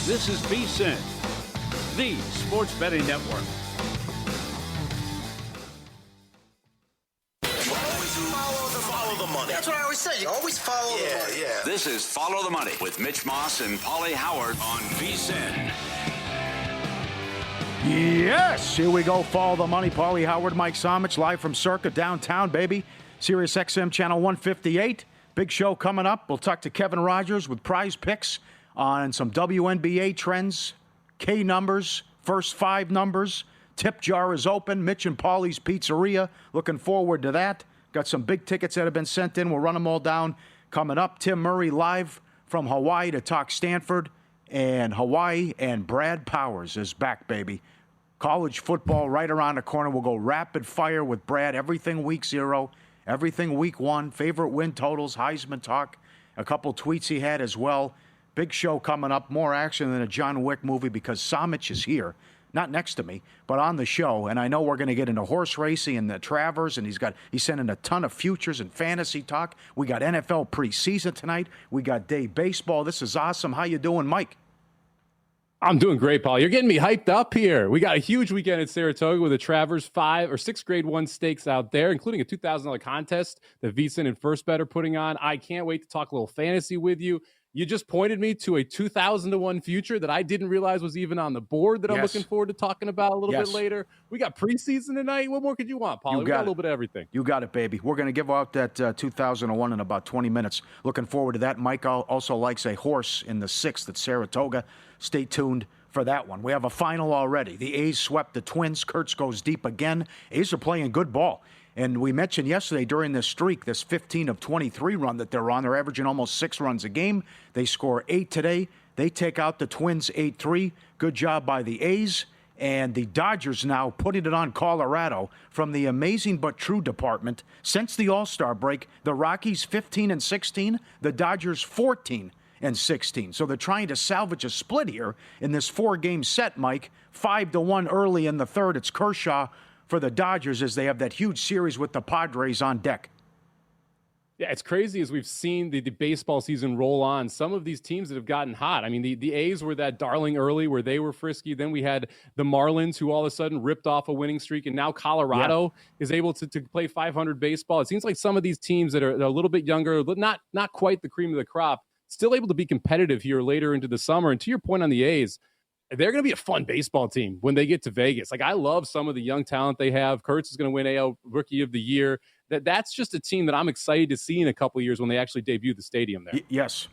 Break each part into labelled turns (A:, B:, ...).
A: This is VSiN, the sports betting network.
B: Follow the money. That's what I always say. You always follow the money. Yeah.
A: This is Follow the Money with Mitch Moss and Pauly Howard on VSiN.
C: Yes, here we go. Follow the Money. Pauly Howard, Mike Somich, live from Circa downtown, baby. Sirius XM channel 158. Big show coming up. We'll talk to Kevin Rogers with Prize Picks on some WNBA trends, K numbers, first five numbers. Tip jar is open. Mitch and Pauly's Pizzeria. Looking forward to that. Got some big tickets that have been sent in. We'll run them all down coming up. Tim Murray live from Hawaii to talk Stanford and Hawaii. And Brad Powers is back, baby. College football right around the corner. We'll go rapid fire with Brad. Everything week 0, everything week 1. Favorite win totals, Heisman talk. A couple tweets he had as well. Big show coming up. More action than a John Wick movie because Somich is here. Not next to me, but on the show. And I know we're going to get into horse racing and the Travers, and he's sending a ton of futures and fantasy talk. We got NFL preseason tonight. We got day baseball. This is awesome. How you doing, Mike?
D: I'm doing great, Paul. You're getting me hyped up here. We got a huge weekend at Saratoga with the Travers 5 or 6 grade 1 stakes out there, including a $2,000 contest that VSiN and First Bet are putting on. I can't wait to talk a little fantasy with you. You just pointed me to a 2,000-to-1 future that I didn't realize was even on the board that I'm looking forward to talking about a little bit later. We got preseason tonight. What more could you want, Paul? We got a little bit of everything.
C: You got it, baby. We're going to give out that 2001 in about 20 minutes. Looking forward to that. Mike also likes a horse in the 6th at Saratoga. Stay tuned for that one. We have a final already. The A's swept the Twins. Kurtz goes deep again. A's are playing good ball. And we mentioned yesterday during this streak, this 15 of 23 run that they're on, they're averaging almost 6 runs a game. They score 8 today. They take out the Twins 8-3. Good job by the A's. And the Dodgers now putting it on Colorado from the amazing but true department. Since the All-Star break, the Rockies 15-16, the Dodgers 14-16. So they're trying to salvage a split here in this 4-game set, Mike. 5-1 early in the third. It's Kershaw for the Dodgers as they have that huge series with the Padres on deck.
D: Yeah, it's crazy as we've seen the baseball season roll on. Some of these teams that have gotten hot. I mean, the A's were that darling early where they were frisky. Then we had the Marlins who all of a sudden ripped off a winning streak. And now Colorado is able to play 500 baseball. It seems like some of these teams that are a little bit younger, not quite the cream of the crop, still able to be competitive here later into the summer. And to your point on the A's, they're going to be a fun baseball team when they get to Vegas. Like, I love some of the young talent they have. Kurtz is going to win AL Rookie of the Year. That's just a team that I'm excited to see in a couple of years when they actually debut the stadium there.
C: Yes.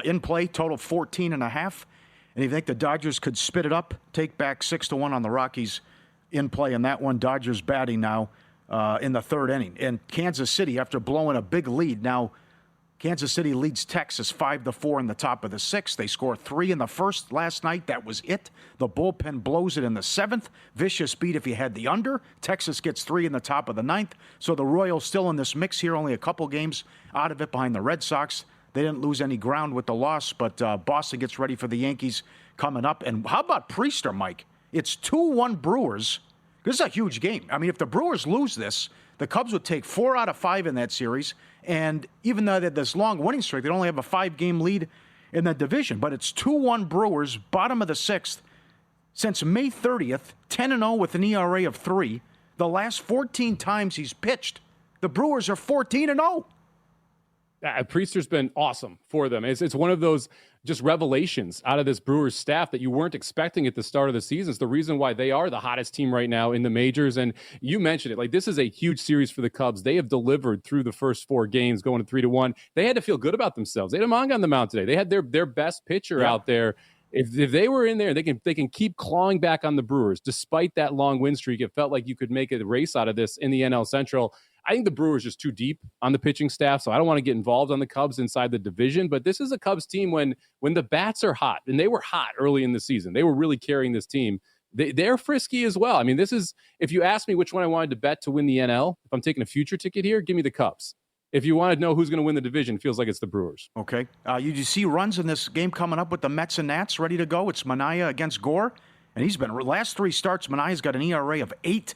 C: In play, total 14.5. And you think the Dodgers could spit it up, take back 6-1 on the Rockies in play in that one. Dodgers batting now in the third inning. And Kansas City, after blowing a big lead, now Kansas City leads Texas 5-4 in the top of the 6th. They score 3 in the first last night. That was it. The bullpen blows it in the 7th. Vicious beat if you had the under. Texas gets 3 in the top of the 9th. So the Royals still in this mix here, only a couple games out of it behind the Red Sox. They didn't lose any ground with the loss, but Boston gets ready for the Yankees coming up. And how about Priester, Mike? It's 2-1 Brewers. This is a huge game. I mean, if the Brewers lose this, the Cubs would take 4 out of 5 in that series. And even though they had this long winning streak, they only have a 5-game lead in the division. But it's 2-1 Brewers, bottom of the 6th. Since May 30th, 10-0 with an ERA of 3. The last 14 times he's pitched, the Brewers are 14-0.
D: Priester's been awesome for them. It's one of those just revelations out of this Brewers staff that you weren't expecting at the start of the season. It's the reason why they are the hottest team right now in the majors. And you mentioned it, like, this is a huge series for the Cubs. They have delivered through the first 4 games, going to 3-1. They had to feel good about themselves. They had a Monga on the mound today. They had their best pitcher out there. If they were in there, they can keep clawing back on the Brewers. Despite that long win streak, it felt like you could make a race out of this in the NL Central. I think the Brewers just too deep on the pitching staff, so I don't want to get involved on the Cubs inside the division. But this is a Cubs team when the bats are hot, and they were hot early in the season. They were really carrying this team. They're frisky as well. I mean, this is, if you ask me which one I wanted to bet to win the NL, if I'm taking a future ticket here, give me the Cubs. If you want to know who's going to win the division, it feels like it's the Brewers.
C: Okay. You see runs in this game coming up with the Mets and Nats ready to go. It's Manaea against Gore. And he's been, last 3 starts, Manaea's got an ERA of 8.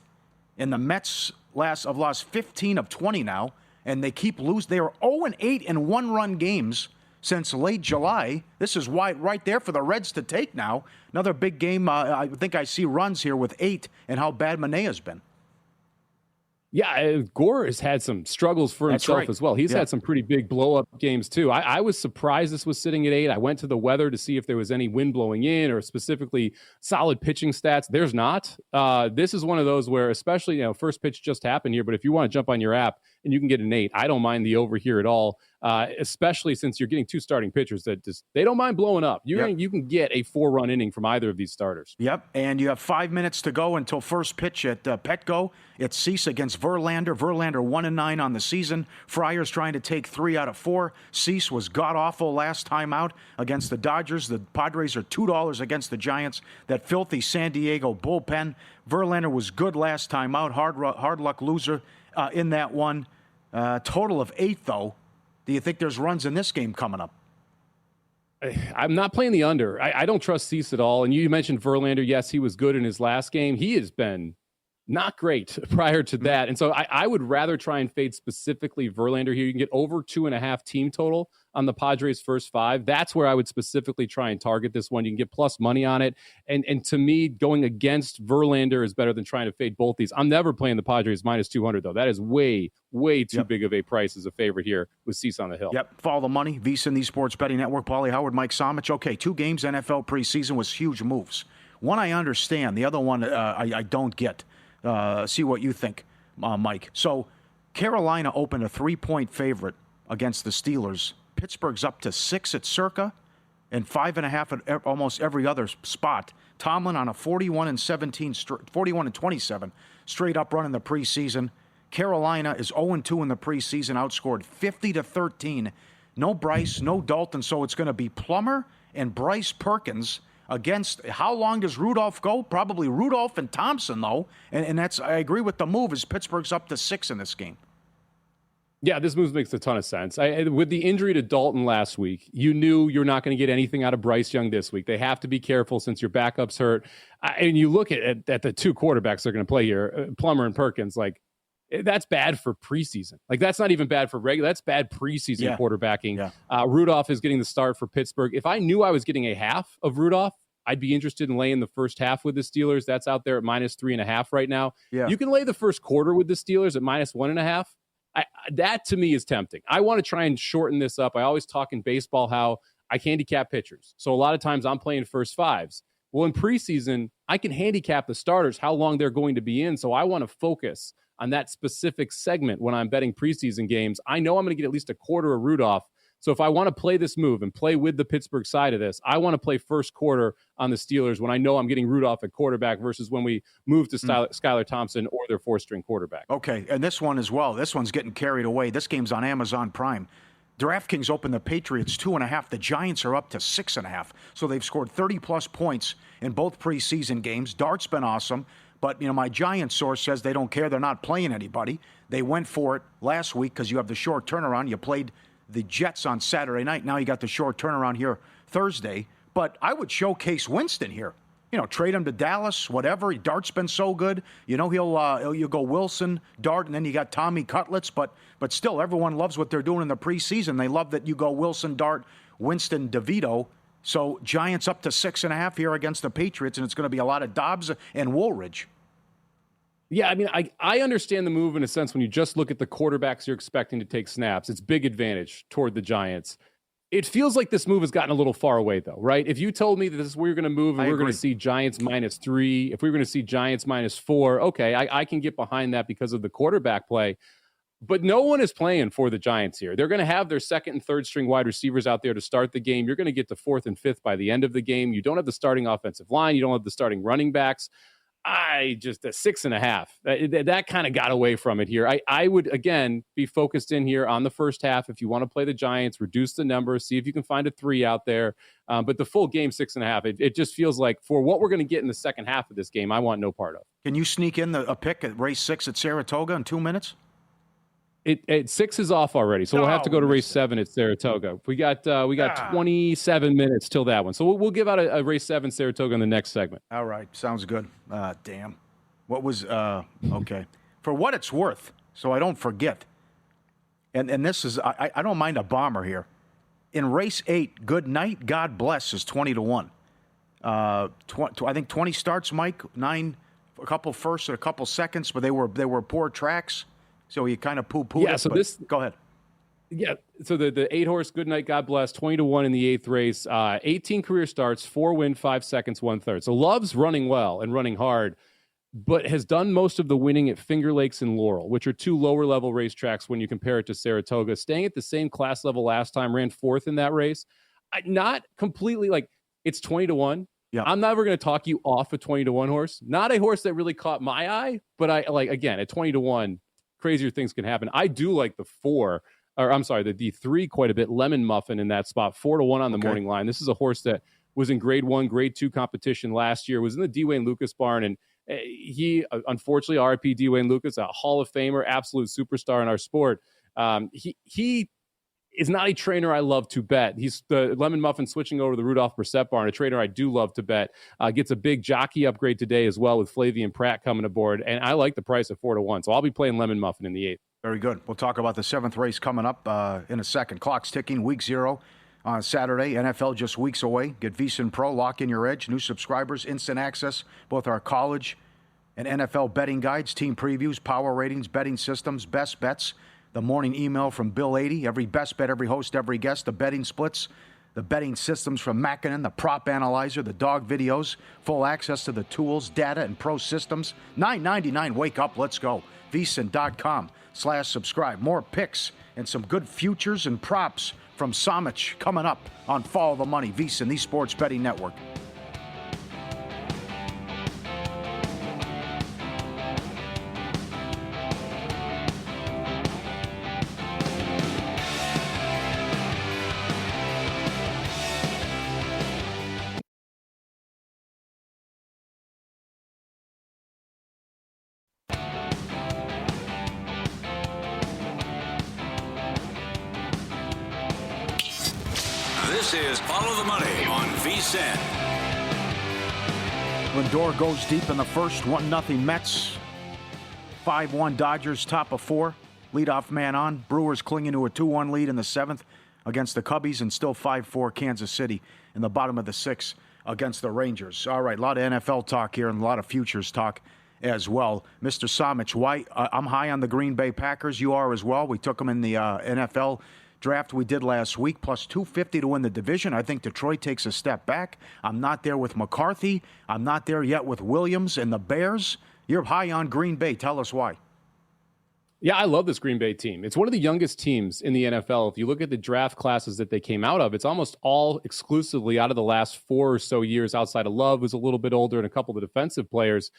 C: And the Mets have lost 15 of 20 now. And they keep losing. They are 0-8 in 1-run games since late July. This is right there for the Reds to take now. Another big game. I think I see runs here with 8 and how bad Manea's been.
D: Yeah, Gore has had some struggles for himself as well. He's had some pretty big blow-up games, too. I was surprised this was sitting at 8. I went to the weather to see if there was any wind blowing in or specifically solid pitching stats. There's not. This is one of those where, especially, first pitch just happened here, but if you want to jump on your app and you can get an 8, I don't mind the over here at all, especially since you're getting 2 starting pitchers that they don't mind blowing up. You can get a 4-run inning from either of these starters.
C: Yep, and you have 5 minutes to go until first pitch at Petco. It's Cease against Verlander. Verlander 1-9 on the season. Friar's trying to take 3 out of 4. Cease was god-awful last time out against the Dodgers. The Padres are $2 against the Giants. That filthy San Diego bullpen. Verlander was good last time out. Hard luck loser in that one. Total of 8, though. Do you think there's runs in this game coming up?
D: I'm not playing the under. I don't trust Cease at all. And you mentioned Verlander. Yes, he was good in his last game. He has been not great prior to that. And so I would rather try and fade specifically Verlander here. You can get over 2.5 team total on the Padres' first 5. That's where I would specifically try and target this one. You can get plus money on it. And to me, going against Verlander is better than trying to fade both these. I'm never playing the Padres minus 200, though. That is way too big of a price as a favorite here with Cease on the hill.
C: Yep. Follow the money. VSiN, the Sports Betting Network. Pauly Howard, Mike Somich. Okay, 2 games NFL preseason was huge moves. One I understand. The other one I don't get. See what you think, Mike. So Carolina opened a 3-point favorite against the Steelers. Pittsburgh's up to 6 at Circa and 5.5 at almost every other spot. Tomlin on a 41-27 straight up run in the preseason. Carolina is 0-2 in the preseason, outscored 50-13. No Bryce, no Dalton, so it's going to be Plummer and Bryce Perkins against, how long does Rudolph go? Probably Rudolph and Thompson, though. And that's, I agree with the move, is Pittsburgh's up to 6 in this game.
D: Yeah, this move makes a ton of sense. With the injury to Dalton last week, you knew you're not going to get anything out of Bryce Young this week. They have to be careful since your backup's hurt. And you look at the 2 quarterbacks they're going to play here, Plummer and Perkins, that's bad for preseason. That's not even bad for regular. That's bad preseason quarterbacking. Yeah. Rudolph is getting the start for Pittsburgh. If I knew I was getting a half of Rudolph, I'd be interested in laying the first half with the Steelers. That's out there at minus 3.5 right now. Yeah. You can lay the first quarter with the Steelers at minus 1.5. That to me is tempting. I want to try and shorten this up. I always talk in baseball how I handicap pitchers. So a lot of times I'm playing first 5s. Well, in preseason, I can handicap the starters, how long they're going to be in. So I want to focus on that specific segment when I'm betting preseason games. I know I'm going to get at least a quarter of Rudolph. So if I want to play this move and play with the Pittsburgh side of this, I want to play first quarter on the Steelers when I know I'm getting Rudolph at quarterback versus when we move to Skylar Thompson or their 4th-string quarterback.
C: Okay, and this one as well. This one's getting carried away. This game's on Amazon Prime. DraftKings opened the Patriots 2.5. The Giants are up to 6.5. So they've scored 30-plus points in both preseason games. Dart's been awesome. But, my Giants source says they don't care. They're not playing anybody. They went for it last week because you have the short turnaround. You played the Jets on Saturday night. Now you got the short turnaround here Thursday. But I would showcase Winston here. Trade him to Dallas, whatever. Dart's been so good. He'll go Wilson, Dart, and then you got Tommy Cutlets. But still, everyone loves what they're doing in the preseason. They love that you go Wilson, Dart, Winston, DeVito. So Giants up to 6.5 here against the Patriots, and it's going to be a lot of Dobbs and Woolridge.
D: Yeah, I understand the move in a sense when you just look at the quarterbacks you're expecting to take snaps. It's big advantage toward the Giants. It feels like this move has gotten a little far away, though, right? If you told me that this is where you're going to move and we're going to see Giants minus 3, if we were going to see Giants minus 4, okay, I can get behind that because of the quarterback play. But no one is playing for the Giants here. They're going to have their 2nd and 3rd string wide receivers out there to start the game. You're going to get to 4th and 5th by the end of the game. You don't have the starting offensive line. You don't have the starting running backs. A 6.5. That kind of got away from it here. I would, again, be focused in here on the first half. If you want to play the Giants, reduce the number, see if you can find a 3 out there. But the full game, 6.5, it just feels like for what we're going to get in the second half of this game, I want no part of.
C: Can you sneak in a pick at race 6 at Saratoga in 2 minutes?
D: 6 is off already, so we'll have to go to race 7 at Saratoga. We got 27 minutes till that one, so we'll give out a race 7 Saratoga in the next segment.
C: All right, sounds good. Damn, what was okay? For what it's worth, so I don't forget. And this is I don't mind a bomber here. In race 8, Good Night, God Bless is 20-1. I think 20 starts, Mike. 9, a couple firsts and a couple seconds, but they were poor tracks, so you kind of poo-pooed it.
D: So
C: go ahead.
D: Yeah, so the 8-horse Good Night, God Bless, 20-1 in the 8th race, 18 career starts, 4 win, 5 seconds, 1/3. So Love's running well and running hard, but has done most of the winning at Finger Lakes and Laurel, which are 2 lower-level racetracks when you compare it to Saratoga. Staying at the same class level last time, ran 4th in that race. Not completely, it's 20-1.
C: Yeah.
D: I'm never going to talk you off a 20-1 horse. Not a horse that really caught my eye, but again, at 20-1, crazier things can happen. I do like the 4, or I'm sorry, the 3 quite a bit. Lemon Muffin in that spot, 4-1 on the morning line. This is a horse that was in grade 1, grade 2 competition last year, was in the D. Wayne Lucas barn, and he, unfortunately, RIP D. Wayne Lucas, a Hall of Famer, absolute superstar in our sport. He is not a trainer I love to bet. He's the Lemon Muffin switching over to the Rudolph Brissett barn, a trainer I do love to bet. Gets a big jockey upgrade today as well with Flavian Pratt coming aboard, and I like the price of 4-1, so I'll be playing Lemon Muffin in the 8th.
C: Very good. We'll talk about the 7th race coming up in a second. Clock's ticking. Week 0 on Saturday. NFL just weeks away. Get VSiN Pro. Lock in your edge. New subscribers. Instant access. Both our college and NFL betting guides, team previews, power ratings, betting systems, best bets. The morning email from Bill 80. Every best bet, every host, every guest. The betting splits. The betting systems from Mackinnon. The prop analyzer. The dog videos. Full access to the tools, data, and pro systems. $9.99. Wake up. Let's go. VSiN.com/subscribe. More picks and some good futures and props from Somich coming up on Follow the Money. VSiN, the Sports Betting Network.
A: This is Follow the Money on VSiN.
C: Lindor goes deep in the first. 1-0 Mets. 5-1 Dodgers, top of 4. Leadoff man on. Brewers clinging to a 2-1 lead in the 7th against the Cubbies, and still 5-4 Kansas City in the bottom of the 6th against the Rangers. All right, a lot of NFL talk here and a lot of futures talk as well. Mr. Somich, why? I'm high on the Green Bay Packers. You are as well. We took them in the NFL draft we did last week, plus 250 to win the division. I think Detroit takes a step back. I'm not there with McCarthy. I'm not there yet with Williams and the Bears. You're high on Green Bay. Tell us why.
D: Yeah, I love this Green Bay team. It's one of the youngest teams in the NFL. If you look at the draft classes that they came out of, it's almost all exclusively out of the last 4 or so years, outside of Love, who's a little bit older, and a couple of the defensive players.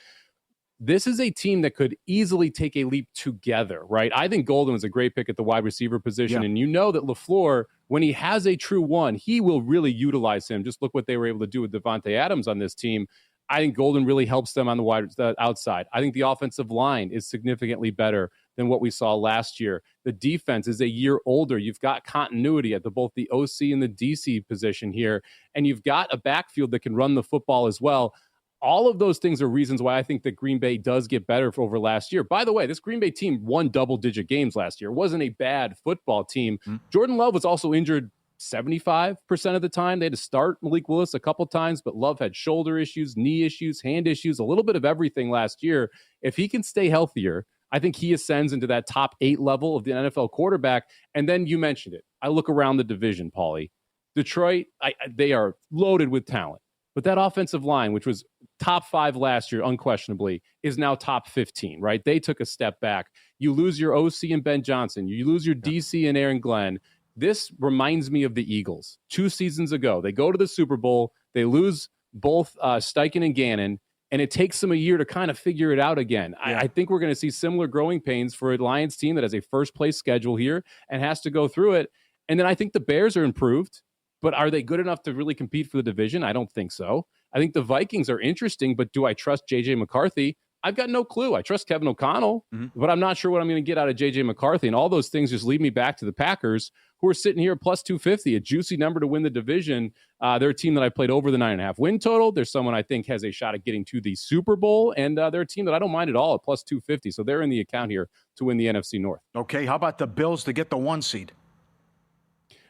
D: This is a team that could easily take a leap together, right? I think Golden was a great pick at the wide receiver position. Yeah. And you know that LaFleur, when he has a true one, he will really utilize him. Just look what they were able to do with Devontae Adams on this team. I think Golden really helps them on the outside. I think the offensive line is significantly better than what we saw last year. The defense is a year older. You've got continuity at both the OC and the DC position here, and you've got a backfield that can run the football as well. All of those things are reasons why I think that Green Bay does get better over last year. By the way, this Green Bay team won double-digit games last year. It wasn't a bad football team. Mm-hmm. Jordan Love was also injured 75% of the time. They had to start Malik Willis a couple times, but Love had shoulder issues, knee issues, hand issues, a little bit of everything last year. If he can stay healthier, I think he ascends into that top 8 level of the NFL quarterback. And then you mentioned it. I look around the division, Pauly. Detroit, they are loaded with talent. But that offensive line, which was top 5 last year, unquestionably, is now top 15, right? They took a step back. You lose your OC and Ben Johnson. You lose your DC and Aaron Glenn. This reminds me of the Eagles 2 seasons ago. They go to the Super Bowl. They lose both Steichen and Gannon, and it takes them a year to kind of figure it out again. Yeah. I think we're going to see similar growing pains for a Lions team that has a first-place schedule here and has to go through it. And then I think the Bears are improved. But are they good enough to really compete for the division? I don't think so. I think the Vikings are interesting, but do I trust J.J. McCarthy? I've got no clue. I trust Kevin O'Connell, but I'm not sure what I'm going to get out of J.J. McCarthy. And all those things just lead me back to the Packers, who are sitting here at plus 250, a juicy number to win the division. They're a team that I played over the 9.5 win total. They're someone I think has a shot at getting to the Super Bowl, and they're a team that I don't mind at all at plus 250. So they're in the account here to win the NFC North.
C: Okay, how about the Bills to get the 1 seed?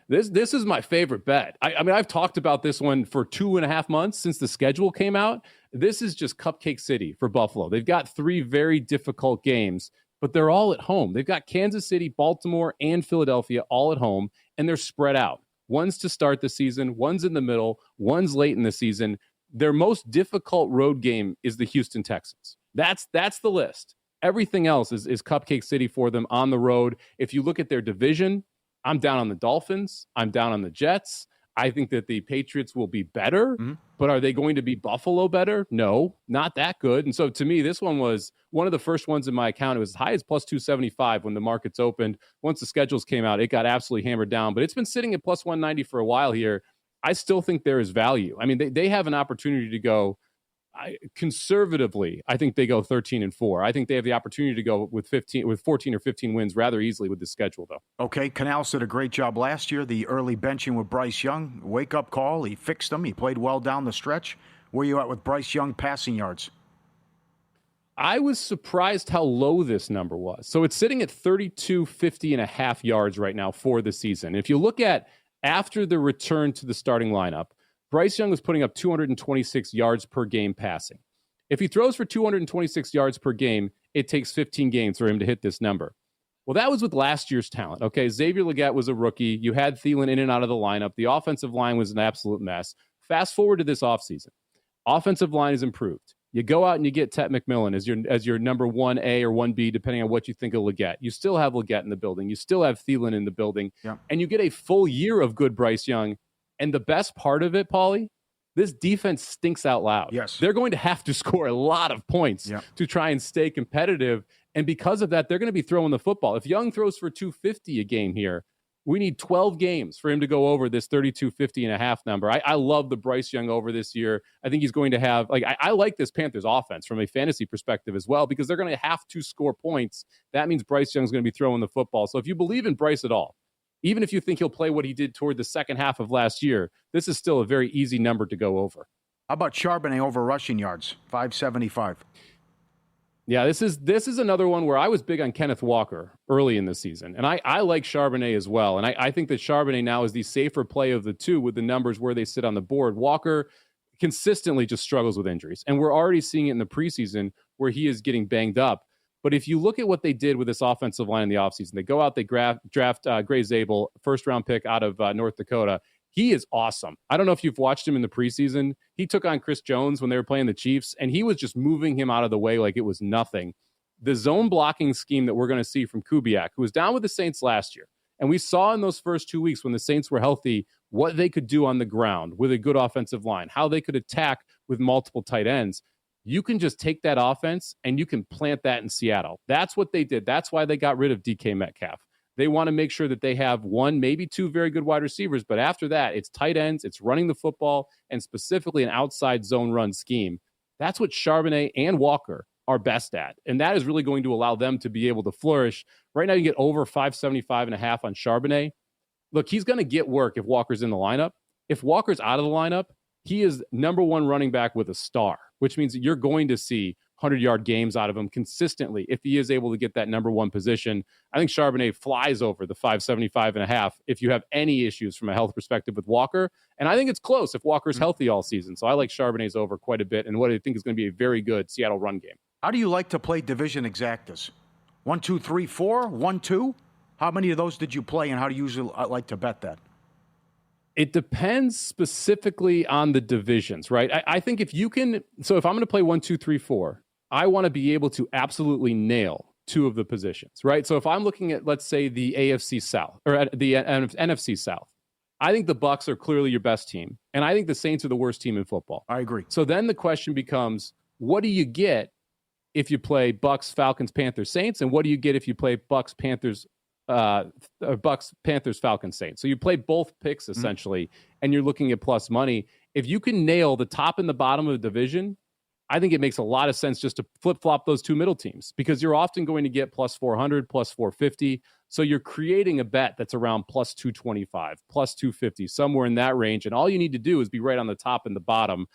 D: This is my favorite bet. I mean, I've talked about this one for 2.5 months since the schedule came out. This is just cupcake city for Buffalo. They've got 3 very difficult games, but they're all at home. They've got Kansas City, Baltimore, and Philadelphia all at home, and they're spread out. One's to start the season, one's in the middle, one's late in the season. Their most difficult road game is the Houston Texans. That's the list. Everything else is cupcake city for them on the road. If you look at their division, I'm down on the Dolphins. I'm down on the Jets. I think that the Patriots will be better, but are they going to be Buffalo better? No, not that good. And so to me, this one was one of the first ones in my account. It was as high as plus 275 when the markets opened. Once the schedules came out, it got absolutely hammered down, but it's been sitting at plus 190 for a while here. I still think there is value. I mean, they have an opportunity to go conservatively. I think they go 13-4. I think they have the opportunity to go with 14 or 15 wins rather easily with the schedule, though.
C: Okay, Canals did a great job last year. The early benching with Bryce Young, wake-up call. He fixed them. He played well down the stretch. Where are you at with Bryce Young passing yards?
D: I was surprised how low this number was. So it's sitting at 32.50.5 yards right now for the season. If you look at after the return to the starting lineup, Bryce Young was putting up 226 yards per game passing. If he throws for 226 yards per game, it takes 15 games for him to hit this number. Well, that was with last year's talent. Okay, Xavier Legette was a rookie. You had Thielen in and out of the lineup. The offensive line was an absolute mess. Fast forward to this offseason. Offensive line is improved. You go out and you get Tet McMillan as your number 1A or 1B, depending on what you think of Legette. You still have Legette in the building. You still have Thielen in the building. Yeah. And you get a full year of good Bryce Young. And the best part of it, Pauly, this defense stinks out loud.
C: Yes.
D: They're going to have to score a lot of points to try and stay competitive. And because of that, they're going to be throwing the football. If Young throws for 250 a game here, we need 12 games for him to go over this 32.50.5 number. I love the Bryce Young over this year. I think he's going to have, I like this Panthers offense from a fantasy perspective as well, because they're going to have to score points. That means Bryce Young's going to be throwing the football. So if you believe in Bryce at all, even if you think he'll play what he did toward the second half of last year, this is still a very easy number to go over.
C: How about Charbonnet over rushing yards, 575?
D: Yeah, this is another one where I was big on Kenneth Walker early in the season. And I like Charbonnet as well. And I think that Charbonnet now is the safer play of the two with the numbers where they sit on the board. Walker consistently just struggles with injuries. And we're already seeing it in the preseason where he is getting banged up. But if you look at what they did with this offensive line in the offseason, they go out, they draft Gray Zabel, first-round pick out of North Dakota. He is awesome. I don't know if you've watched him in the preseason. He took on Chris Jones when they were playing the Chiefs, and he was just moving him out of the way like it was nothing. The zone blocking scheme that we're going to see from Kubiak, who was down with the Saints last year, and we saw in those first 2 weeks when the Saints were healthy what they could do on the ground with a good offensive line, how they could attack with multiple tight ends. You can just take that offense and you can plant that in Seattle. That's what they did. That's why they got rid of DK Metcalf. They want to make sure that they have one, maybe two very good wide receivers, but after that, it's tight ends, it's running the football, and specifically an outside zone run scheme. That's what Charbonnet and Walker are best at, and that is really going to allow them to be able to flourish. Right now, you get over 575.5 on Charbonnet. Look, he's going to get work if Walker's in the lineup. If Walker's out of the lineup, he is number one running back with a star, which means that you're going to see 100-yard games out of him consistently if he is able to get that number one position. I think Charbonnet flies over the 575.5 if you have any issues from a health perspective with Walker. And I think it's close if Walker's healthy all season. So I like Charbonnet's over quite a bit and what I think is going to be a very good Seattle run game.
C: How do you like to play division exactas? 1, 2, 3, 4, 1, 2? How many of those did you play, and how do you usually like to bet that?
D: It depends specifically on the divisions, right? I think if you can, so if I'm going to play 1, 2, 3, 4, I want to be able to absolutely nail two of the positions, right? So if I'm looking at, let's say, the AFC South or the NFC South, I think the Bucs are clearly your best team, and I think the Saints are the worst team in football.
C: I agree.
D: So then the question becomes, what do you get if you play Bucs, Falcons, Panthers, Saints, and what do you get if you play Bucs, Panthers, Falcons, Saints? So you play both picks essentially, and you're looking at plus money. If you can nail the top and the bottom of the division, I think it makes a lot of sense just to flip-flop those two middle teams, because you're often going to get plus 400, plus 450. So you're creating a bet that's around plus 225, plus 250, somewhere in that range. And all you need to do is be right on the top and the bottom.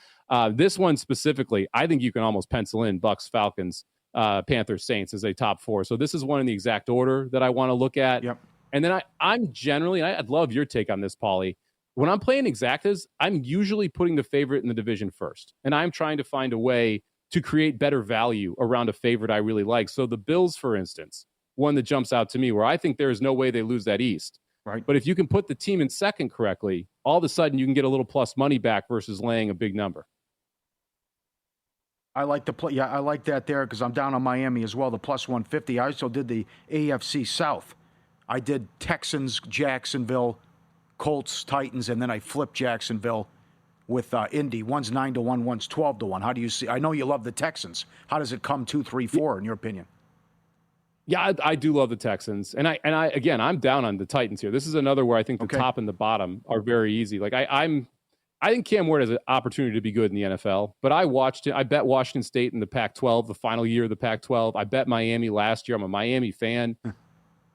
D: This one specifically, I think you can almost pencil in Bucs, Falcons, Panthers, Saints as a top four. So this is one in the exact order that I want to look at.
C: Yep.
D: And then I'm generally, and I'd love your take on this, Pauly. When I'm playing exactas, I'm usually putting the favorite in the division first. And I'm trying to find a way to create better value around a favorite I really like. So the Bills, for instance, one that jumps out to me where I think there is no way they lose that East.
C: Right.
D: But if you can put the team in second correctly, all of a sudden you can get a little plus money back versus laying a big number.
C: I like the play. Yeah, I like that there because I'm down on Miami as well, the plus 150. I also did the AFC South. I did Texans, Jacksonville, Colts, Titans, and then I flipped Jacksonville with Indy. One's 9-1, one's 12-1. How do you see? I know you love the Texans. How does it come 2, 3, 4 in your opinion?
D: Yeah, I do love the Texans, and I again, I'm down on the Titans here. This is another where I think the top and the bottom are very easy. Like I think Cam Ward has an opportunity to be good in the NFL, but I bet Washington State in the Pac-12, the final year of the Pac-12. I bet Miami last year. I'm a Miami fan.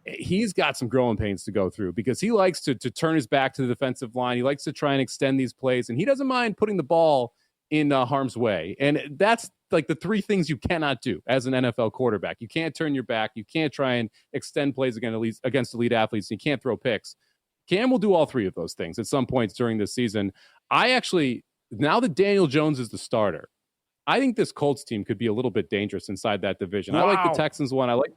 D: He's got some growing pains to go through because he likes to turn his back to the defensive line. He likes to try and extend these plays, and he doesn't mind putting the ball in harm's way. And that's like the three things you cannot do as an NFL quarterback. You can't turn your back. You can't try and extend plays against elite athletes. And you can't throw picks. Cam will do all three of those things at some points during this season. I actually, now that Daniel Jones is the starter, I think this Colts team could be a little bit dangerous inside that division. Wow. I like the Texans one. I like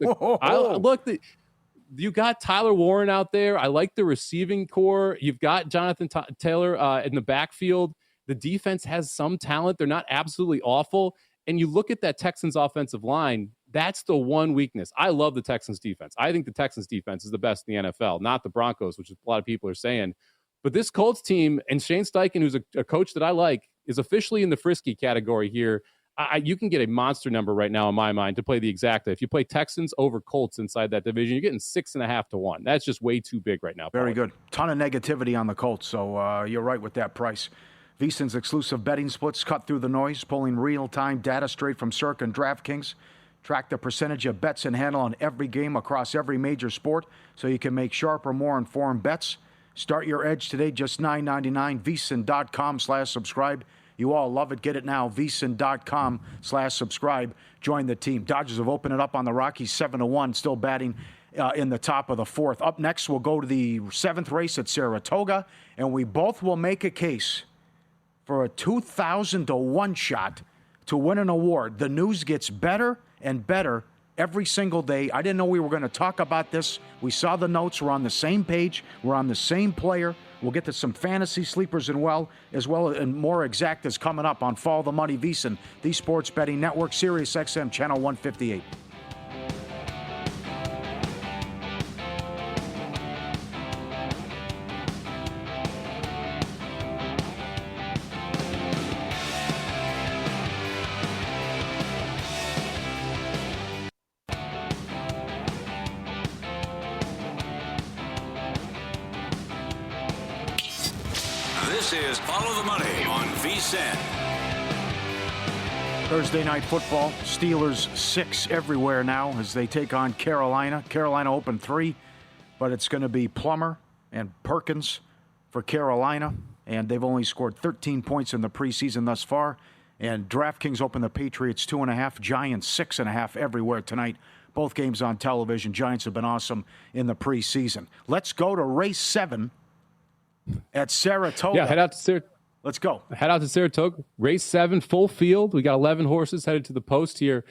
D: you got Tyler Warren out there. I like the receiving core. You've got Jonathan Taylor in the backfield. The defense has some talent. They're not absolutely awful. And you look at that Texans offensive line, that's the one weakness. I love the Texans defense. I think the Texans defense is the best in the NFL, not the Broncos, which a lot of people are saying. But this Colts team and Shane Steichen, who's a coach that I like, is officially in the frisky category here. You can get a monster number right now in my mind to play the exacta. If you play Texans over Colts inside that division, you're getting 6.5 to 1. That's just way too big right now.
C: Very good. Ton of negativity on the Colts, so you're right with that price. VSiN's exclusive betting splits cut through the noise, pulling real-time data straight from Circa and DraftKings. Track the percentage of bets and handle on every game across every major sport so you can make sharper, more informed bets. Start your edge today, just $9.99, VSiN.com/subscribe. You all love it. Get it now, VSiN.com/subscribe. Join the team. Dodgers have opened it up on the Rockies 7-1, still batting in the top of the fourth. Up next, we'll go to the seventh race at Saratoga, and we both will make a case for a 2,000 to 1 shot to win an award. The news gets better and better every single day. I didn't know we were going to talk about this. We saw the notes. We're on the same page. We're on the same player. We'll get to some fantasy sleepers and more exactas coming up on Follow the Money VSiN, the Sports Betting Network, Sirius XM, Channel 158.
A: This is Follow the Money on VSiN.
C: Thursday night football. Steelers 6 everywhere now as they take on Carolina. Carolina opened 3, but it's going to be Plummer and Perkins for Carolina, and they've only scored 13 points in the preseason thus far. And DraftKings opened the Patriots 2.5, Giants 6.5 everywhere tonight. Both games on television. Giants have been awesome in the preseason. Let's go to race 7 at Saratoga.
D: Yeah, head out to Saratoga.
C: Let's go.
D: Head out to Saratoga. Race 7, full field. We got 11 horses headed to the post here.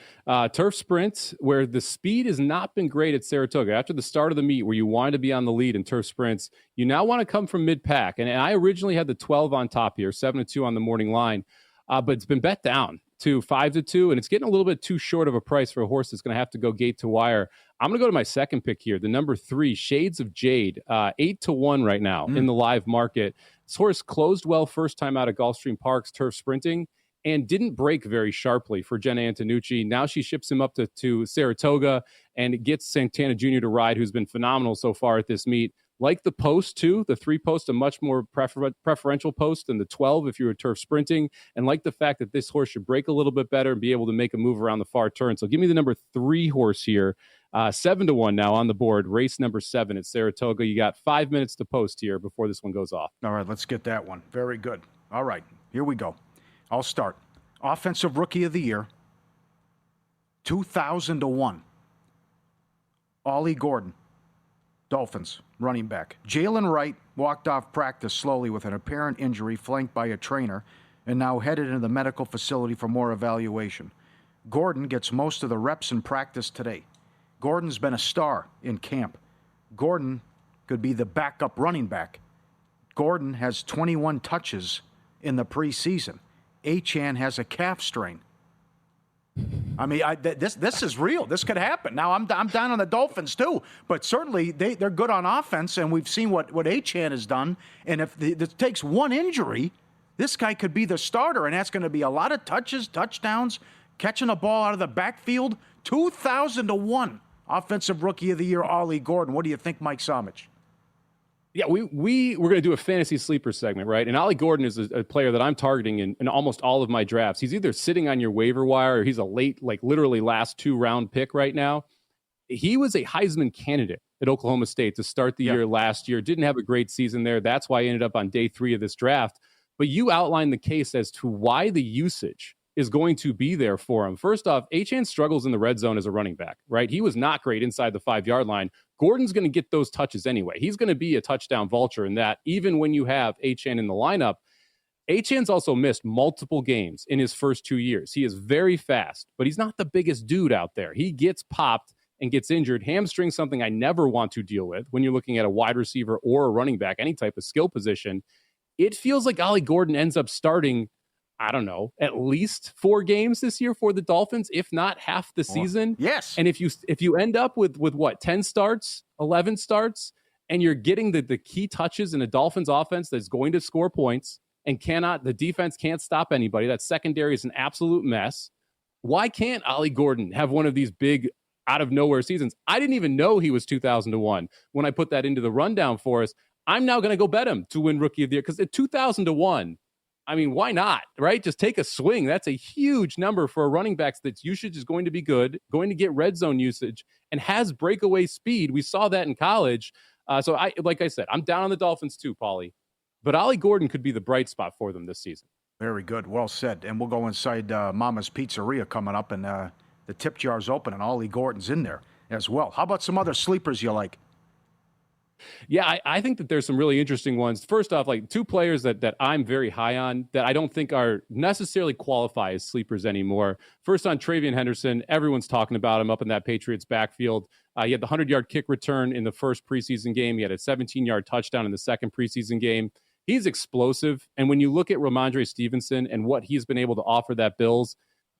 D: Turf sprints, where the speed has not been great at Saratoga. After the start of the meet, where you wanted to be on the lead in turf sprints, you now want to come from mid-pack. And I originally had the 12 on top here, 7-2 on the morning line. But it's been bet down to 5-2, and it's getting a little bit too short of a price for a horse that's going to have to go gate to wire. I'm going to go to my second pick here, the number 3, Shades of Jade, 8-1 right now in the live market. This horse closed well first time out of Gulfstream Park's turf sprinting and didn't break very sharply for Jenna Antonucci. Now she ships him up to Saratoga and gets Santana Jr. to ride, who's been phenomenal so far at this meet. Like the post, too, the 3 post, a much more preferential post than the 12 if you were turf sprinting. And like the fact that this horse should break a little bit better and be able to make a move around the far turn. So give me the number 3 horse here. 7-1 now on the board. Race number 7 at Saratoga. You got 5 minutes to post here before this one goes off.
C: All right, let's get that one. Very good. All right, here we go. I'll start. Offensive Rookie of the Year, 2,000 to 1. Ollie Gordon. Dolphins, running back. Jalen Wright walked off practice slowly with an apparent injury flanked by a trainer and now headed into the medical facility for more evaluation. Gordon gets most of the reps in practice today. Gordon's been a star in camp. Gordon could be the backup running back. Gordon has 21 touches in the preseason. Achane has a calf strain. I mean, this is real. This could happen. Now, I'm down on the Dolphins, too. But certainly, they're good on offense, and we've seen what Achane has done. And if it takes one injury, this guy could be the starter, and that's going to be a lot of touches, touchdowns, catching a ball out of the backfield. 2,000-1 Offensive Rookie of the Year, Ollie Gordon. What do you think, Mike Somich?
D: Yeah, we're going to do a fantasy sleeper segment, right? And Ollie Gordon is a player that I'm targeting in almost all of my drafts. He's either sitting on your waiver wire or he's a late, like literally last 2-round pick right now. He was a Heisman candidate at Oklahoma State to start the year last year. Didn't have a great season there. That's why he ended up on day 3 of this draft. But you outlined the case as to why the usage is going to be there for him. First off, Achane struggles in the red zone as a running back, right? He was not great inside the 5-yard line. Gordon's going to get those touches anyway. He's going to be a touchdown vulture in that, even when you have Achane in the lineup. Achane's also missed multiple games in his first 2 years. He is very fast, but he's not the biggest dude out there. He gets popped and gets injured. Hamstring's something I never want to deal with when you're looking at a wide receiver or a running back, any type of skill position. It feels like Ollie Gordon ends up starting, I don't know, at least 4 games this year for the Dolphins, if not half the season.
C: Yes.
D: And if you end up with what, 10 starts, 11 starts, and you're getting the key touches in a Dolphins offense that's going to score points and the defense can't stop anybody. That secondary is an absolute mess. Why can't Ollie Gordon have one of these big out of nowhere seasons? I didn't even know he was 2,000-1 when I put that into the rundown for us. I'm now going to go bet him to win Rookie of the Year because at 2,000-1, I mean, why not, right? Just take a swing. That's a huge number for a running back that's usage is going to be good, going to get red zone usage, and has breakaway speed. We saw that in college. So, like I said, I'm down on the Dolphins too, Pauly. But Ollie Gordon could be the bright spot for them this season.
C: Very good. Well said. And we'll go inside Mama's Pizzeria coming up, and the tip jar's open, and Ollie Gordon's in there as well. How about some other sleepers you like?
D: Yeah, I think that there's some really interesting ones. First off, like 2 players that I'm very high on that I don't think are necessarily qualify as sleepers anymore. First on Travion Henderson, everyone's talking about him up in that Patriots backfield. He had the 100-yard kick return in the first preseason game. He had a 17-yard touchdown in the second preseason game. He's explosive. And when you look at Ramondre Stevenson and what he's been able to offer that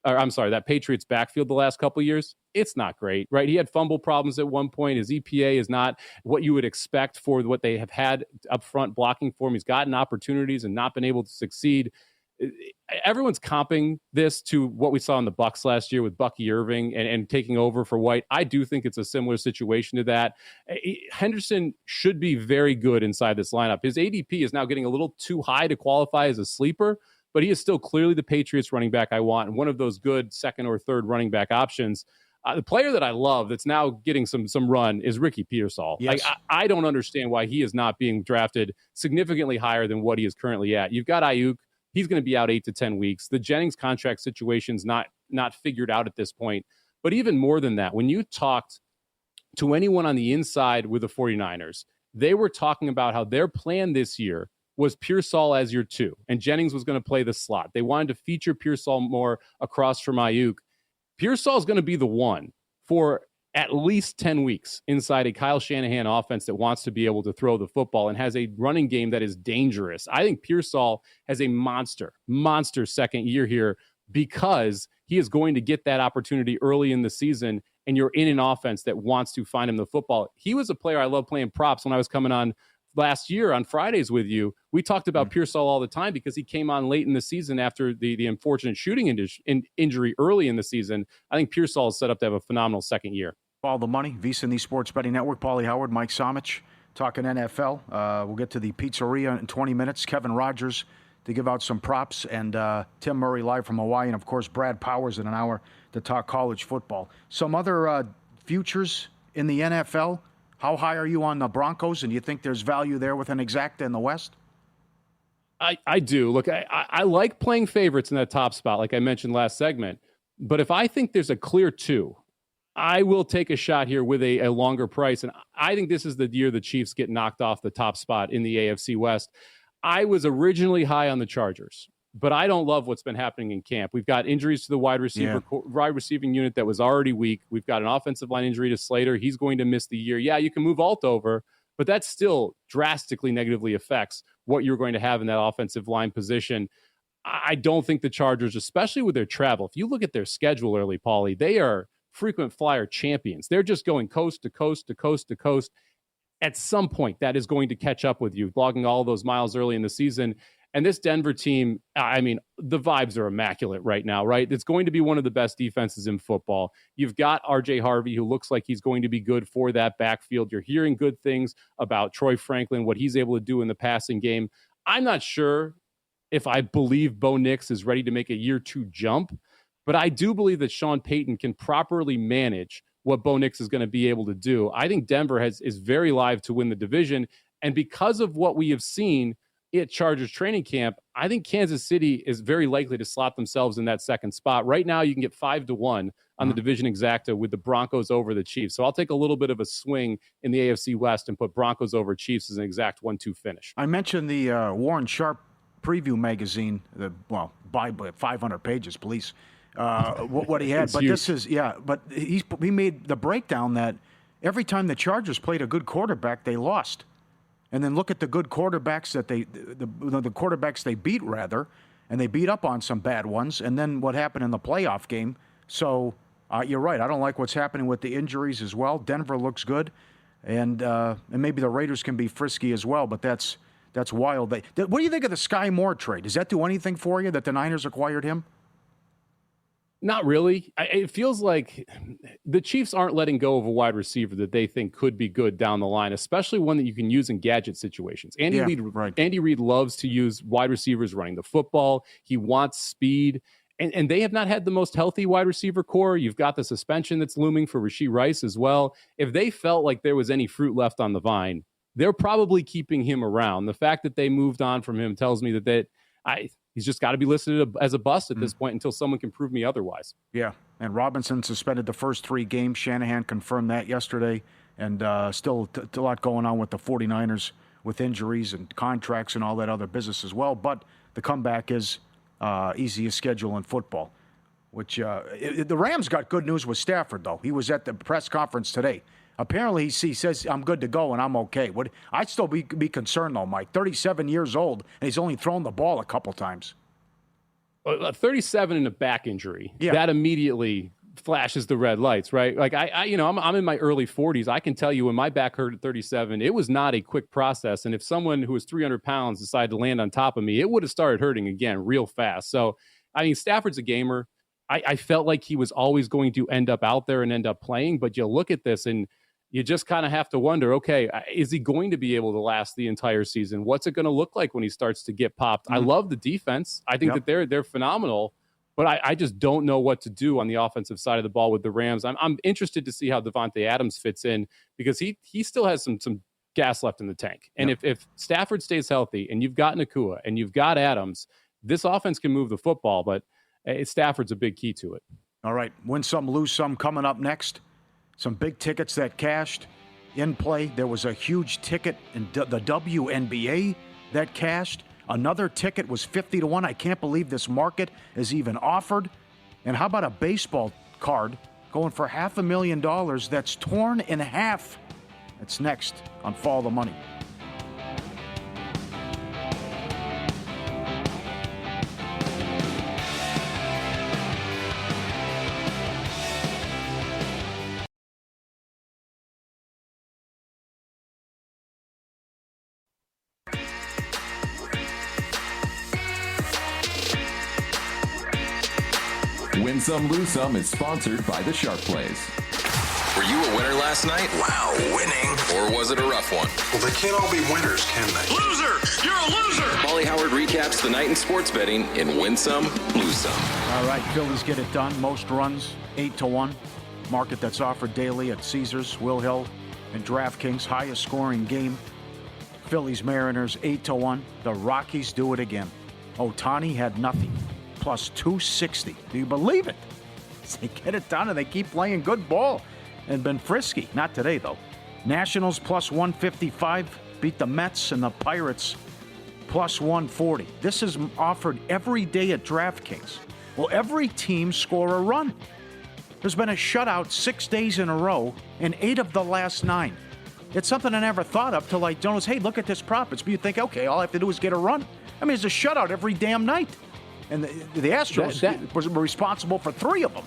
D: that Patriots backfield the last couple of years, it's not great, right? He had fumble problems at one point. His EPA is not what you would expect for what they have had up front blocking for him. He's gotten opportunities and not been able to succeed. Everyone's comping this to what we saw in the Bucs last year with Bucky Irving and taking over for White. I do think it's a similar situation to that. Henderson should be very good inside this lineup. His ADP is now getting a little too high to qualify as a sleeper, but he is still clearly the Patriots running back I want, and one of those good second or third running back options. The player that I love that's now getting some run is Ricky Pearsall.
C: Yes.
D: Like, I don't understand why he is not being drafted significantly higher than what he is currently at. You've got Ayuk. He's going to be out 8 to 10 weeks. The Jennings contract situation's not figured out at this point. But even more than that, when you talked to anyone on the inside with the 49ers, they were talking about how their plan this year was Pearsall as your 2, and Jennings was going to play the slot. They wanted to feature Pearsall more across from Ayuk. Pearsall is going to be the one for at least 10 weeks inside a Kyle Shanahan offense that wants to be able to throw the football and has a running game that is dangerous. I think Pearsall has a monster second year here because he is going to get that opportunity early in the season, and you're in an offense that wants to find him the football. He was a player I love playing props when I was coming on last year on Fridays with you. We talked about Pearsall all the time because he came on late in the season after the unfortunate shooting injury early in the season. I think Pearsall is set up to have a phenomenal second year.
C: Follow the money, VSiN, the Sports Betting Network. Pauly Howard, Mike Somich, talking NFL. We'll get to the pizzeria in 20 minutes. Kevin Rogers to give out some props, and Tim Murray live from Hawaii, and, of course, Brad Powers in an hour to talk college football. Some other futures in the NFL. How high are you on the Broncos, and do you think there's value there with an exacta in the West?
D: I do. Look, I like playing favorites in that top spot, like I mentioned last segment. But if I think there's a clear 2, I will take a shot here with a longer price. And I think this is the year the Chiefs get knocked off the top spot in the AFC West. I was originally high on the Chargers, but I don't love what's been happening in camp. We've got injuries to the wide receiving unit that was already weak. We've got an offensive line injury to Slater. He's going to miss the year. Yeah, you can move Alt over, but that still drastically negatively affects what you're going to have in that offensive line position. I don't think the Chargers, especially with their travel, if you look at their schedule early, Pauly, they are frequent flyer champions. They're just going coast to coast to coast to coast. At some point, that is going to catch up with you, logging all those miles early in the season. And this Denver team, I mean, the vibes are immaculate right now, right? It's going to be one of the best defenses in football. You've got R.J. Harvey, who looks like he's going to be good for that backfield. You're hearing good things about Troy Franklin, what he's able to do in the passing game. I'm not sure if I believe Bo Nix is ready to make a year two jump, but I do believe that Sean Payton can properly manage what Bo Nix is going to be able to do. I think Denver is very live to win the division. And because of what we have seen at Chargers training camp, I think Kansas City is very likely to slot themselves in that second spot. Right now, you can get 5-1 on the division exacta with the Broncos over the Chiefs. So I'll take a little bit of a swing in the AFC West and put Broncos over Chiefs as an exact 1-2 finish.
C: I mentioned the Warren Sharp preview magazine, buy 500 pages, please. What he had, but huge. This is but he made the breakdown that every time the Chargers played a good quarterback, they lost, and then look at the good quarterbacks that the quarterbacks they beat rather, and they beat up on some bad ones, and then what happened in the playoff game. So you're right. I don't like what's happening with the injuries as well. Denver looks good, and maybe the Raiders can be frisky as well, but that's wild. What do you think of the Sky Moore trade? Does that do anything for you that the Niners acquired him?
D: Not really. It feels like the Chiefs aren't letting go of a wide receiver that they think could be good down the line, especially one that you can use in gadget situations. Andy Reid loves to use wide receivers running the football. He wants speed, and they have not had the most healthy wide receiver core. You've got the suspension that's looming for Rashee Rice as well. If they felt like there was any fruit left on the vine, they're probably keeping him around. The fact that they moved on from him tells me that he's just got to be listed as a bust at this point until someone can prove me otherwise. Yeah, and Robinson suspended the first 3 games. Shanahan confirmed that yesterday, and still a lot going on with the 49ers with injuries and contracts and all that other business as well. But the comeback is easiest schedule in football, which the Rams got good news with Stafford, though. He was at the press conference today. Apparently, he says, I'm good to go and I'm okay. I'd still be concerned, though, Mike. 37 years old, and he's only thrown the ball a couple times. 37 in a back injury, that immediately flashes the red lights, right? Like, I'm in my early 40s. I can tell you when my back hurt at 37, it was not a quick process. And if someone who was 300 pounds decided to land on top of me, it would have started hurting again real fast. So, I mean, Stafford's a gamer. I felt like he was always going to end up out there and end up playing. But you look at this and you just kind of have to wonder, okay, is he going to be able to last the entire season? What's it going to look like when he starts to get popped? I love the defense. I think that they're phenomenal, but I just don't know what to do on the offensive side of the ball with the Rams. I'm interested to see how Devontae Adams fits in because he still has some gas left in the tank. And if Stafford stays healthy and you've got Nakua and you've got Adams, this offense can move the football, but Stafford's a big key to it. All right, win some, lose some coming up next. Some big tickets that cashed in play. There was a huge ticket in the WNBA that cashed. Another ticket was 50-1. I can't believe this market is even offered. And how about a baseball card going for $500,000 that's torn in half? That's next on Follow the Money.
E: Win Some, Lose Some is sponsored by the Sharp Plays.
F: Were you a winner last night? Wow, winning. Or was it a rough one?
B: Well, they can't all be winners, can they?
F: Loser! You're a loser! Pauly Howard recaps the night in sports betting in Win Some, Lose Some.
C: All right, Phillies get it done. Most runs, 8-1. Market that's offered daily at Caesars, Will Hill, and DraftKings. Highest scoring game. Phillies Mariners, 8-1. The Rockies do it again. Ohtani had nothing. Plus 260. Do you believe it? They get it done, and they keep playing good ball and been frisky. Not today, though. Nationals plus 155 beat the Mets, and the Pirates plus 140. This is offered every day at DraftKings. Will every team score a run? There's been a shutout 6 days in a row in 8 of the last 9. It's something I never thought of till I noticed, hey, look at this prop. It's, you think, okay, all I have to do is get a run. I mean, it's a shutout every damn night. And the Astros were responsible for 3 of them.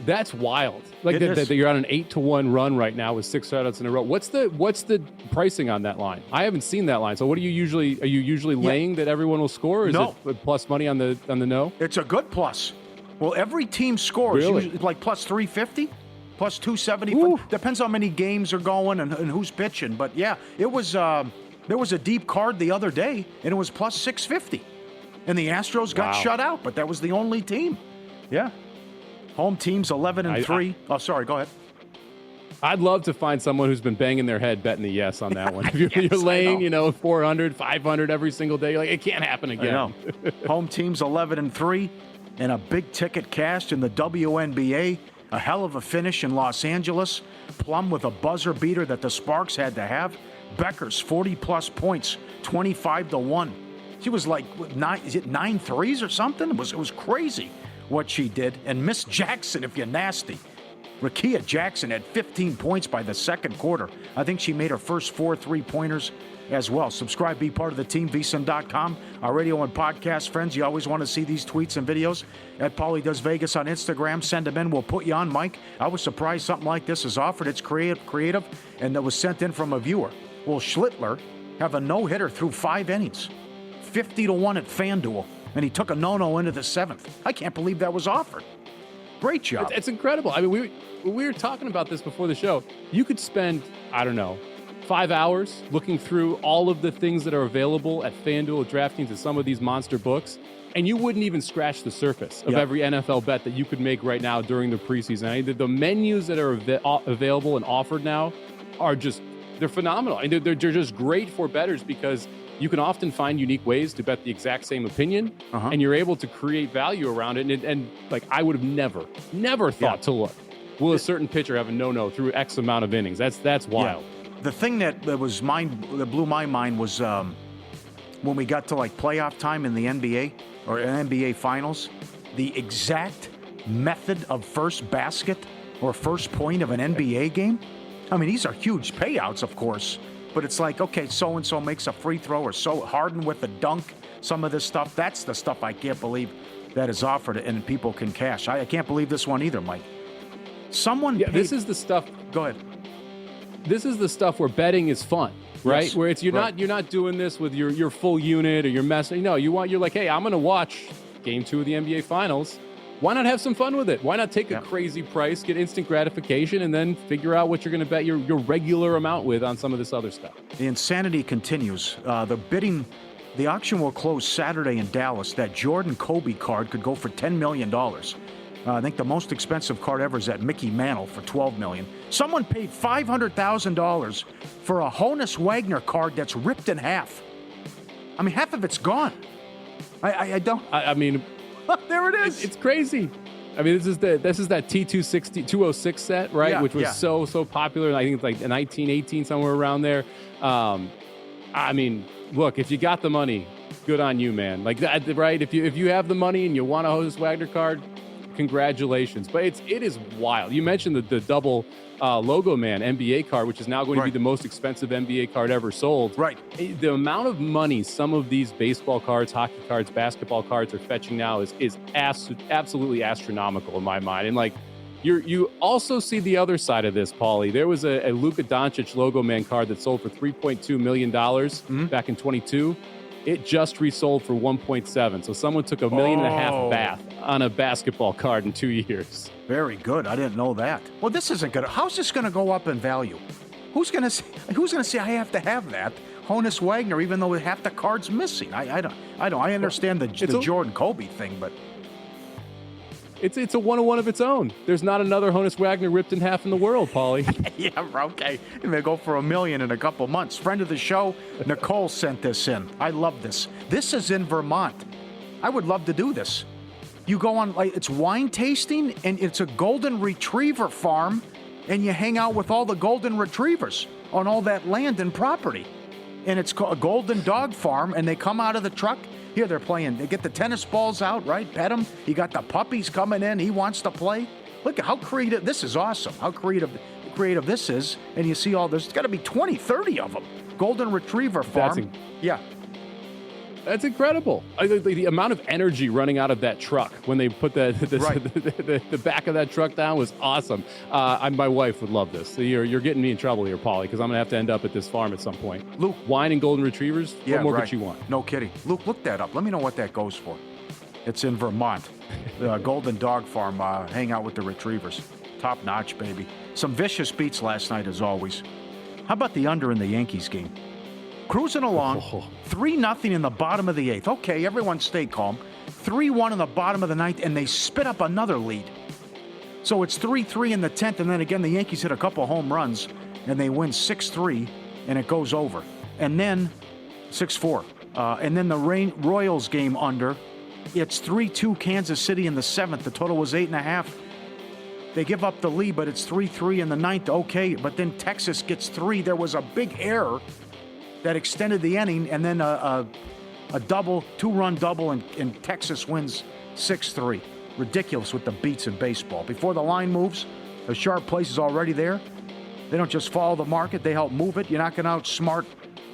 D: That's wild. Like that you're on an 8-1 run right now with 6 shutouts in a row. What's the pricing on that line? I haven't seen that line. So what are you usually laying that everyone will score? Or is it plus money on the no?
C: It's a good plus. Well, every team scores.
D: Really?
C: Usually, like plus 350, plus 270. Depends how many games are going and who's pitching. But yeah, it was there was a deep card the other day, and it was plus 650. And the Astros got shut out, but that was the only team. Yeah. Home team's 11-3. Oh, sorry. Go ahead.
D: I'd love to find someone who's been banging their head betting the yes on that one. If you're laying, 400, 500 every single day, you're like, it can't happen again.
C: I know. Home team's 11-3, and a big ticket cashed in the WNBA. A hell of a finish in Los Angeles. Plum with a buzzer beater that the Sparks had to have. Becker's 40-plus points, 25-1. She was like, 9 threes or something? It was crazy what she did. And Miss Jackson, if you're nasty. Rakia Jackson had 15 points by the second quarter. I think she made her first 4 3-pointers as well. Subscribe, be part of the team, vsin.com. Our radio and podcast friends, you always want to see these tweets and videos. At Pauly Does Vegas on Instagram. Send them in. We'll put you on, Mike. I was surprised something like this is offered. It's creative, and that was sent in from a viewer. Will Schlittler have a no-hitter through 5 innings? 50-1 at FanDuel. And he took a no-no into the 7th. I can't believe that was offered. Great job.
D: It's incredible. I mean, we were talking about this before the show. You could spend, 5 hours looking through all of the things that are available at FanDuel, DraftKings, and some of these monster books, and you wouldn't even scratch the surface of every NFL bet that you could make right now during the preseason. I mean, the menus that are available and offered now are they're phenomenal. And they're just great for bettors because you can often find unique ways to bet the exact same opinion, and you're able to create value around it. And I would have never thought to look. Will a certain pitcher have a no-no through X amount of innings? That's wild.
C: Yeah. The thing that blew my mind was when we got to playoff time in the NBA or NBA Finals, the exact method of first basket or first point of an NBA game. I mean, these are huge payouts, of course. But it's like, okay, so-and-so makes a free throw or so Harden with a dunk, some of this stuff. That's the stuff I can't believe that is offered and people can cash. I can't believe this one either, Mike.
D: This is the stuff.
C: Go ahead.
D: This is the stuff where betting is fun, right?
C: Yes,
D: where you're not doing this with your full unit or your mess. No, you're like, hey, I'm going to watch Game 2 of the NBA Finals. Why not have some fun with it? Why not take a crazy price, get instant gratification, and then figure out what you're going to bet your regular amount with on some of this other stuff?
C: The insanity continues. The auction will close Saturday in Dallas. That Jordan Kobe card could go for $10 million. I think the most expensive card ever is that Mickey Mantle for $12 million. Someone paid $500,000 for a Honus Wagner card that's ripped in half. I mean, half of it's gone.
D: I mean,
C: there it is.
D: It's crazy. I mean, this is that T206 set, right?
C: Yeah,
D: which was so popular. I think it's like 1918, somewhere around there. I mean, look, if you got the money, good on you, man. Like that, right? If you have the money and you want a Honus Wagner card, congratulations. But it is wild. You mentioned the double logo man NBA card, which is now going to be the most expensive NBA card ever sold.
C: Right.
D: The amount of money some of these baseball cards, hockey cards, basketball cards are fetching now is absolutely astronomical in my mind. And you also see the other side of this, Pauly. There was a Luka Doncic logo man card that sold for $3.2 million back in 22. It just resold for 1.7. So someone took $1.5 million bath on a basketball card in 2 years.
C: Very good. I didn't know that. Well, this isn't good. How's this going to go up in value? Who's going to say I have to have that Honus Wagner, even though half the card's missing? I don't. I understand the Jordan Kobe thing, but
D: it's a one-on-one of its own. There's not another Honus Wagner ripped in half in the world, Pauly.
C: Yeah, okay. It may go for $1 million in a couple months. Friend of the show, Nicole sent this in. I love this. This is in Vermont. I would love to do this. You go on, like, it's wine tasting, and it's a golden retriever farm, and you hang out with all the golden retrievers on all that land and property. And it's called a golden dog farm, and they come out of the truck. Here they're playing. They get the tennis balls out, right? Pet them. You got the puppies coming in. He wants to play. Look at how creative. This is awesome. How creative this is. And you see all this. There's got to be 20, 30 of them. Golden retriever farm. Yeah.
D: That's incredible. The amount of energy running out of that truck when they put the back of that truck down was awesome. My wife would love this. So you're getting me in trouble here, Pauly, because I'm going to have to end up at this farm at some point.
C: Luke.
D: Wine and golden retrievers? What more could you want?
C: No kidding. Luke, look that up. Let me know what that goes for. It's in Vermont. The Golden Dog Farm. Hang out with the retrievers. Top notch, baby. Some vicious beats last night, as always. How about the under in the Yankees game? Cruising along, 3-0 in the bottom of the 8th. Okay, everyone stay calm. 3-1 in the bottom of the 9th, and they spit up another lead. So it's 3-3 in the 10th, and then again, the Yankees hit a couple home runs, and they win 6-3, and it goes over. And then 6-4. And then the Royals game under. It's 3-2 Kansas City in the 7th. The total was 8.5. They give up the lead, but it's 3-3 in the 9th. Okay, but then Texas gets 3. There was a big error that extended the inning, and then a double, 2-run double, and Texas wins 6-3. Ridiculous with the beats in baseball. Before the line moves, the sharp place is already there. They don't just follow the market, they help move it. You're not going to outsmart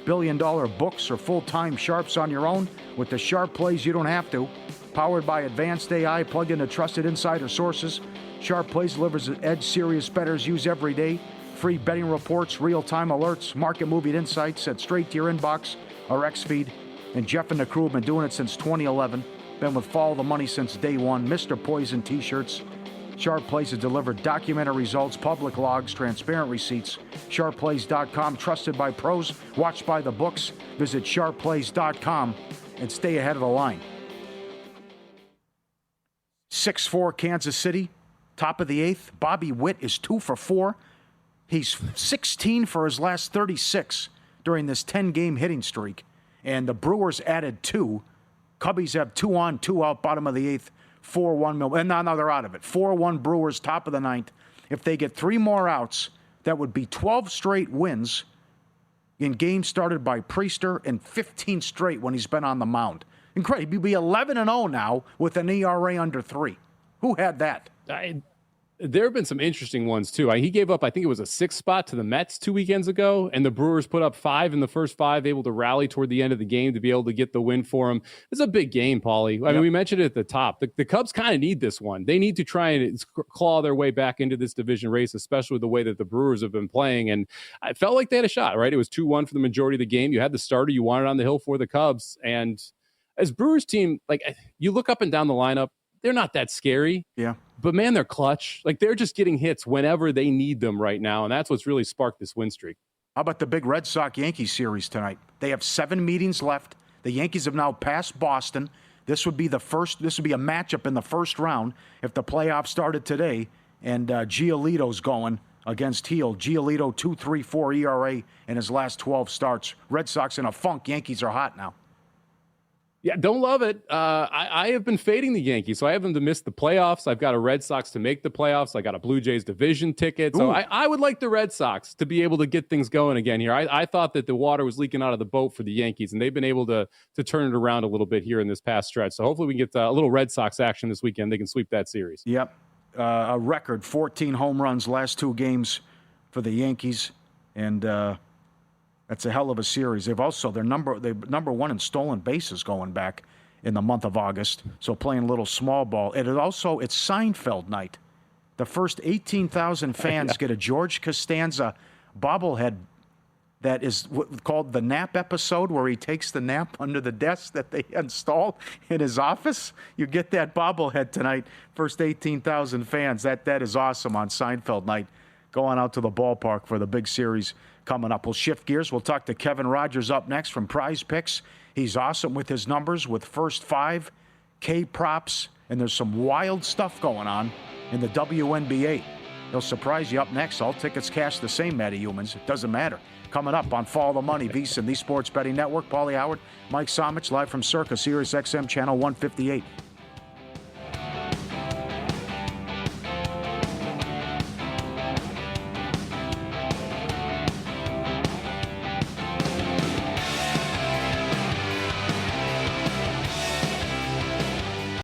C: billion-dollar books or full-time sharps on your own. With the sharp plays, you don't have to. Powered by advanced AI, plugged into trusted insider sources. Sharp Plays delivers an edge serious bettors use every day. Free betting reports, real-time alerts, market-moving insights sent straight to your inbox, our X feed. And Jeff and the crew have been doing it since 2011. Been with Follow the Money since day one. Mr. Poison t-shirts. Sharp Plays has delivered documented results, public logs, transparent receipts. SharpPlays.com, trusted by pros, watched by the books. Visit SharpPlays.com and stay ahead of the line. 6-4 Kansas City, top of the 8th. Bobby Witt is 2 for 4. He's 16 for his last 36 during this 10-game hitting streak. And the Brewers added 2. Cubbies have 2 on, 2 out, bottom of the 8th, 4-1. And now they're out of it. 4-1 Brewers, top of the 9th. If they get 3 more outs, that would be 12 straight wins in games started by Priester and 15 straight when he's been on the mound. Incredible. He'd be 11-0 now with an ERA under 3. Who had that?
D: There have been some interesting ones, too. He gave up, I think it was a 6th spot to the Mets 2 weekends ago, and the Brewers put up 5 in the first 5, able to rally toward the end of the game to be able to get the win for him. It's a big game, Pauly. I mean, we mentioned it at the top. The Cubs kind of need this one. They need to try and claw their way back into this division race, especially with the way that the Brewers have been playing, and I felt like they had a shot, right? It was 2-1 for the majority of the game. You had the starter you wanted on the hill for the Cubs, and as Brewers team, like, you look up and down the lineup, they're not that scary.
C: Yeah.
D: But, man, they're clutch. Like, they're just getting hits whenever they need them right now, and that's what's really sparked this win streak.
C: How about the big Red Sox-Yankees series tonight? They have 7 meetings left. The Yankees have now passed Boston. This would be a matchup in the first round if the playoffs started today, and Giolito's going against Heel. Giolito, 2.34 ERA in his last 12 starts. Red Sox in a funk. Yankees are hot now.
D: Yeah, don't love it. I have been fading the Yankees, so I have them to miss the playoffs. I've got a Red Sox to make the playoffs. I got a Blue Jays division ticket. So I would like the Red Sox to be able to get things going again here. I thought that the water was leaking out of the boat for the Yankees, and they've been able to turn it around a little bit here in this past stretch. So hopefully we can get a little Red Sox action this weekend. They can sweep that series.
C: Yep. A record 14 home runs last 2 games for the Yankees, and that's a hell of a series. They're number 1 in stolen bases going back in the month of August. So playing a little small ball. And it's Seinfeld night. The first 18,000 fans get a George Costanza bobblehead that is called the nap episode, where he takes the nap under the desk that they installed in his office. You get that bobblehead tonight. First 18,000 fans. That is awesome on Seinfeld night. Going out to the ballpark for the big series coming up. We'll shift gears. We'll talk to Kevin Rogers up next from Prize Picks. He's awesome with his numbers, with first 5, K props, and there's some wild stuff going on in the WNBA. He'll surprise you up next. All tickets cash the same, Matty Humans. It doesn't matter. Coming up on Follow the Money, VSiN, the Sports Betting Network. Pauly Howard, Mike Somich, live from Circa, Sirius XM, Channel 158.